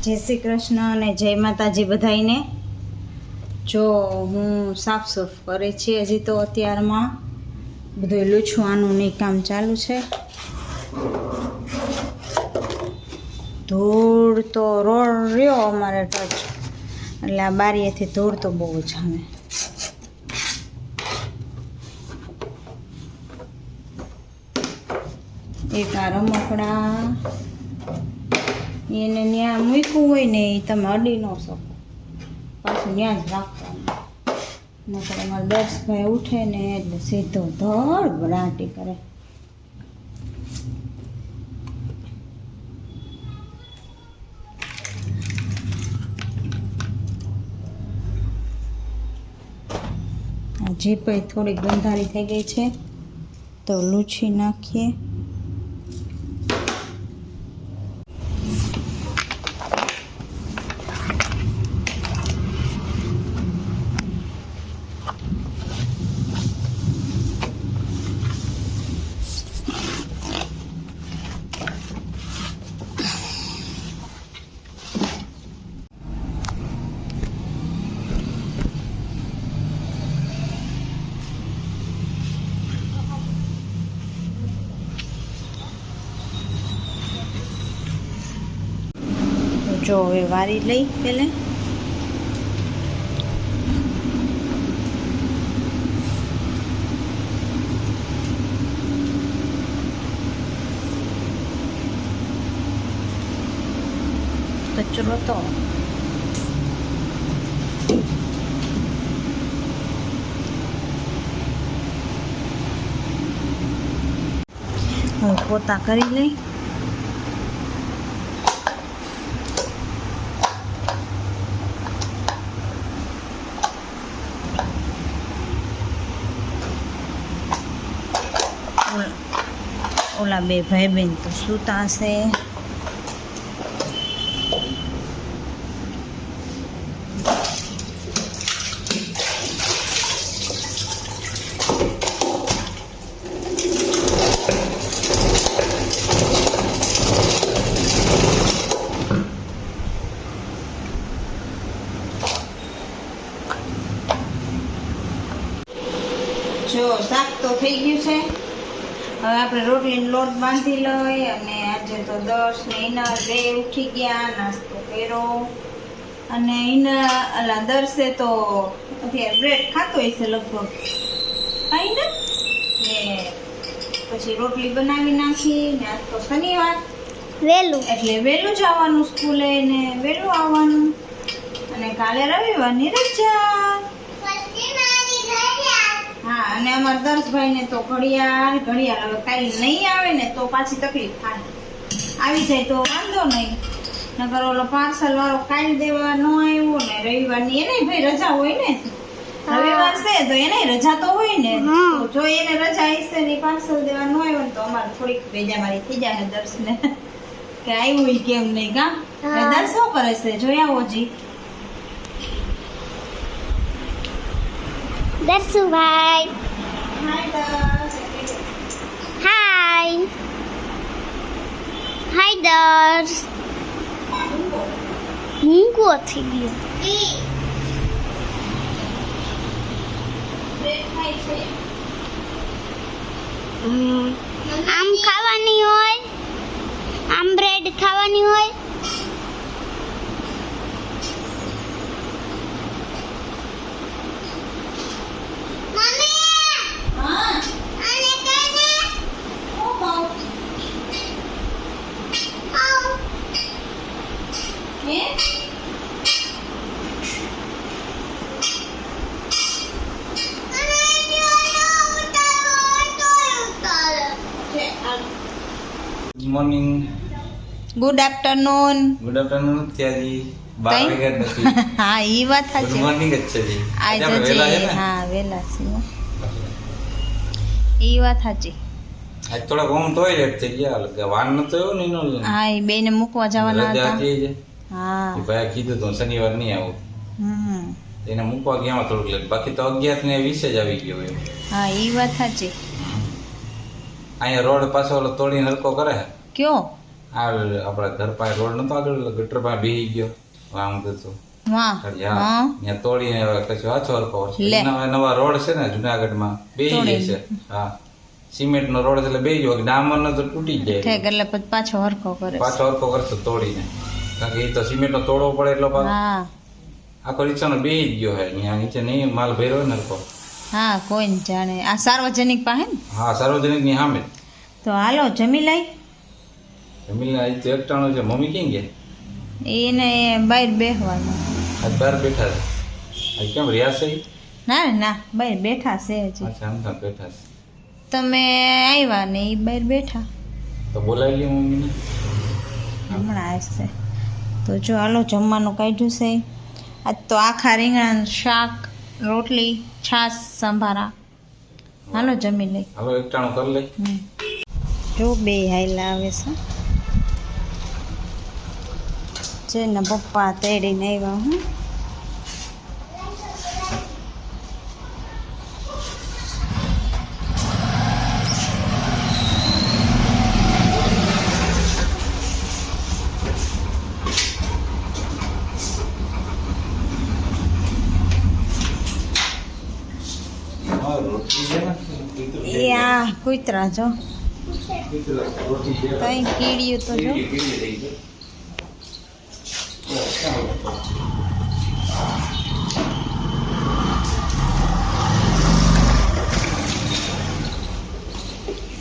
જય શ્રી કૃષ્ણ અને જય માતાજી બધાઈને। જો હું સાફ સૂફ કરે છે, હજી તો અત્યારમાં બધું લૂછવાનું ને કામ ચાલુ છે। ધૂળ તો રોડ રહ્યો અમારે ટચ, એટલે આ બારીએથી ધૂળ તો બહુ જ આવે। એક આ રમકડા એને ત્યાં મૂક્યું હોય ને એ તમે અડી ન શકો, પાછું ત્યાં જ રાખવાનું। નકર અમારા દર્શભાઈ ઉઠે ને એટલે સીધો ધડ બરાટી કરે। આ જીપ થોડીક ગંધારી થઈ ગઈ છે તો લૂછી નાખીએ। જો હવે વારી લઈ પેલે કચરો તો હવે પોતા કરી લઈ। ઓલા બે ભાઈ બહેન તો સૂતા છે। જો શાક તો થઈ ગયું છે, હવે આપણે રોટલીનો લોટ બાંધી લઈ। અને આજે તો દર્શ ને ઈના બે ઉઠી ગયા, નાસ્તો કર્યો। અને ઈના અલા દર્શે તો અત્યારે બ્રેડ ખાતો હશે લગભગ, ખાઈ ને પછી રોટલી બનાવી નાખી ને આજ તો શનિવાર વહેલું, એટલે વહેલું જવાનું સ્કૂલે ને વહેલું આવવાનું। અને કાલે રવિવારની રજા। હા, અને અમારા દર્શભાઈને તો ઘડિયાળ હવે કાલે નહીં આવે ને તો પાછી તકલીફ થાય, આવી જાય તો વાંધો નહીં, નકર ઓલો પાર્સલ વાળો કાલ દેવા ન આવ્યો ને રવિવારની એને ભાઈ રજા હોય ને, રવિવાર છે તો એને રજા તો હોય ને, તો જો એને રજા હશે ને પાર્સલ દેવા ન આવ્યો ને તો અમારે થોડીક બેજામારી થઈ જાય દર્શને કે આવ્યું કેમ નહીં। કા દર્શ શું કરે છે જોયા ઓજી દર્શુભાઈ હાય હાય દર્શ મૂંગો થઈ ગયો। આમ ખાવાની હોય, આમ બ્રેડ ખાવાની હોય। Morning, good afternoon. Good afternoon ત્યાજી 12 વાગ્યા નથી। હા ઈ વાત ગુડ સાચી, મોર્નિંગ જ છે જી આજે આપણે વેલા છે ને। હા વેલા છે, ઈ વાત સાચી। આજ થોડા ઘઉં તોય લેટ થઈ ગયા, વાન નતો આવ્યો ને એનો હા એ બેને મૂકવા જવાના રજા હતા। હતી જ। હા એ ભાઈ કીધું તો શનિવાર નહીં આવું, એને મૂકવા ગયા થોડુંક લેટ, બાકી તો 11 ને 20 જ આવી ગયો એમ। હા ઈ વાત સાચી। અહીંયા રોડ પાછો ઓલો તોડીને હલકો કરે છે। કયો? આ આપણા ઘર પાસે રોડ નતો આગળ ગટર પાસે બેહી ગયો આમ કરતો વાહ હા ત્યાં તોડીને હવે કશું આછો હરખો લે. નવા રોડ છે ને જુનાગઢમાં બેહી જાય છે હા સિમેન્ટ નો રોડ એટલે બેહી ગયો ડામર નો તો તૂટી જ જાય ઠેક એટલે પછી પાછો હરખો કરે પાછો હરખો કરશે તોડીને કારણ કે એ તો સિમેન્ટ નો તોડવો પડે એટલો ભાગ હા આખો રિક્ષાનો બેહી જ ગયો હે ત્યાં નીચે નહીં માલ ભર્યો ને હરખો હા કોઈ ને જાણે આ સાર્વજનિક પાસે ને હા સાર્વજનિક ની સામે તો હાલો જમી લઈ જમીન આજ તો એકટાણું છે મમ્મી ક્યાં ગયા એને બહાર બેસવાનું આજ બહાર બેઠા છે આજ કેમ રહ્યા છે ઈ? ના ના બહાર બેઠા છે હજી અચ્છા આમ તો બેઠા છે તમે આવ્યા ને એ બહાર બેઠા તો બોલાવી લે મમ્મીને હમણાં આવશે તો જો હાલો જમવાનું કાઢ્યું છે આજ તો આખા રીંગણાનું શાક રોટલી છાશ સંભારા હાલો જમી લઈ હાલો એકટાણું કરી લઈ જો બે હાઈલા આવે છે જેના પપ્પા તેડીને આવ્યા હું હા રોટલી છે ને એ આ કૂતરા જો રોટલી છે કઈ કીડ્યું તો જો કીડી થઈ ગઈ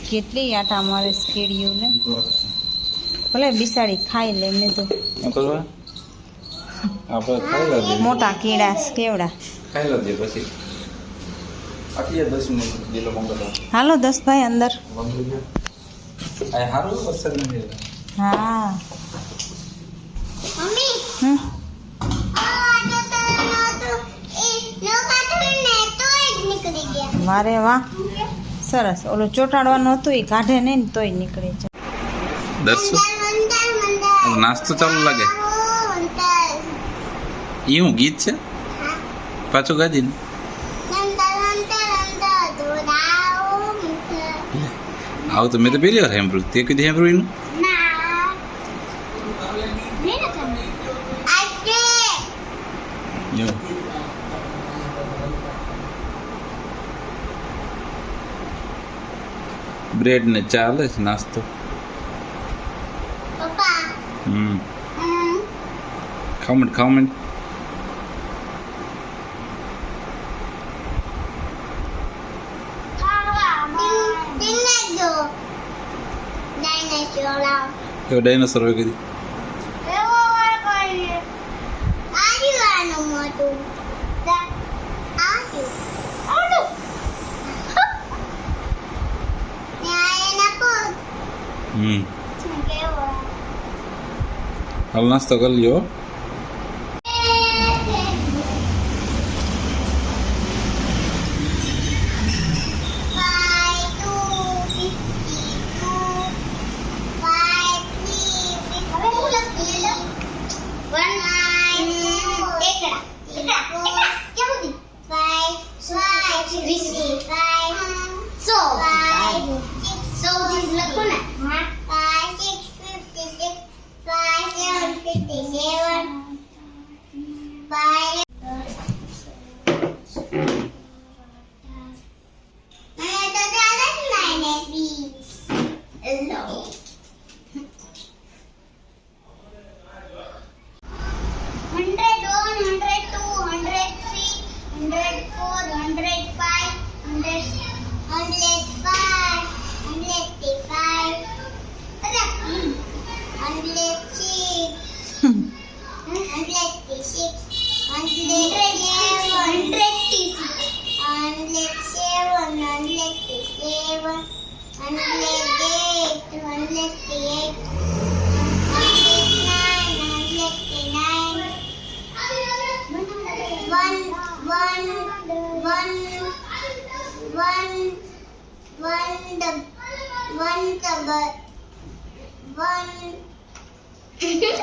કેટલી આટા મારે કીડ્યું ને ભલે બિસાડી ખાઈ લે મેં તો શું કરવા આપણે ખાઈ લાવીએ મોટા કીડા કેવડા ખાઈ લાવીએ પછી આટલી 10 મિનિટ જેલો મંગળવાર હાલો 10 ભાઈ અંદર આ હારું વરસાદ નથી હા મમ્મી હમ આ તો એ નો કાઢું ને તોય જ નીકળી ગયા વારે વાહ સરસ ઓલું ચોટાડવાનું હતું એ કાઢે નહીં ને તોય નીકળી જાય દર્શુ મંદર મંદર નાસ્તો ચાલુ લાગે મંદર એ હું ગીત છે પાછું ગાજી ને મંદર મંદર મંદર દોડાઓ મંદર આવું તો મેં તો પહેલી વાર સાંભળ્યું તે કીધું સાંભળ્યું એનું ના મેને કર આજે જો બ્રેડ ને ચા લે છે નાસ્તો પપ્પા ખામણ એવો ડાયનોસોર હોય કીધી હાલ નાસ્તો કરી લ્યો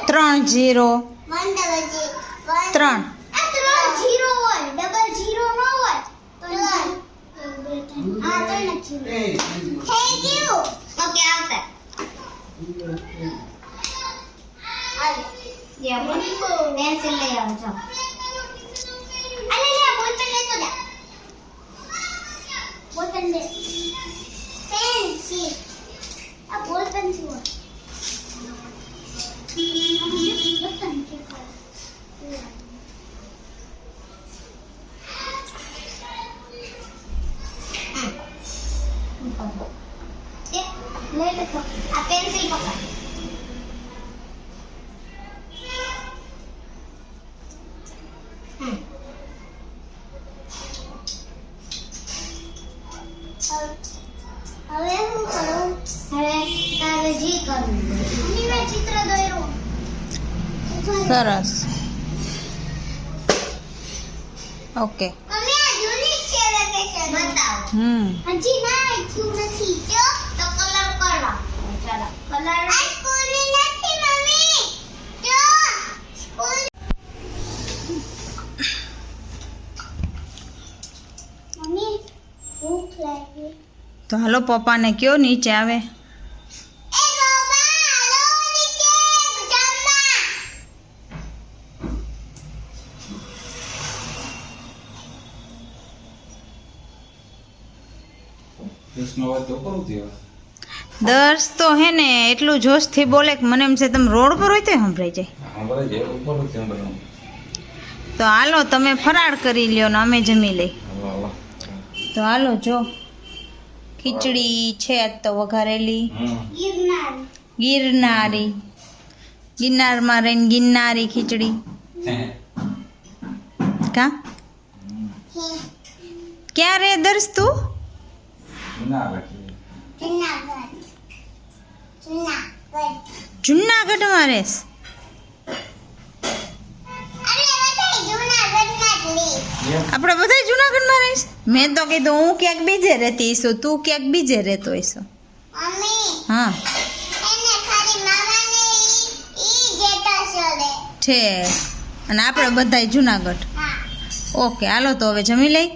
ત્રણ જીરો ત્રણ જે પેન્સિલ લઈ આવજો. અલે લે બોલપેન લેતો જા. બોલપેન દે. પેન્સિલ. આ બોલપેન છે. ले लो आ पेंसिल पकड़ હવે હું કરું હવે તારે જે કરવું મમ્મી મેં ચિત્ર દોર્યું સરસ ઓકે મમ્મી આ જૂની છે વેકેશન બતાવો હજી ના આખ્યું નથી જો તો કલર કરો ચાલો કલર આ સ્કૂલની નથી મમ્મી જો સ્કૂલ મમ્મી ભૂખ લાગી તો હાલો પપ્પાને કયો નીચે આવે એ બાબા હાલો નીચે જમવા કૃષ્ણ વાત તો કરું થયો દર્શ તો હે ને એટલું જોશથી બોલે કે મને એમ છે તમે રોડ પર હોય તો સંભળાઈ જાય. સાંભળે છે ઉપર થયું બધું. તો હાલો તમે ફરાળ કરી લ્યો ને અમે જમી લઈ. હાલો. તો હાલો જો ખીચડી છે આજ તો વઘારેલી ગિરનાર ગિરનારી ગિરનારમાં રહીને ગિરનારી ખીચડી કા ક્યાં રે દર્શ તું ના રાખી જુનાગઢમાં રેસ આપણે બધા જુનાગઢમાં રહીશ મેં તો કીધું હું ક્યાંક બીજે રહેતી હશું તું ક્યાંક બીજે રહેતો હશો હા છે અને આપણે બધા જુનાગઢ ઓકે હાલો તો હવે જમી લઈ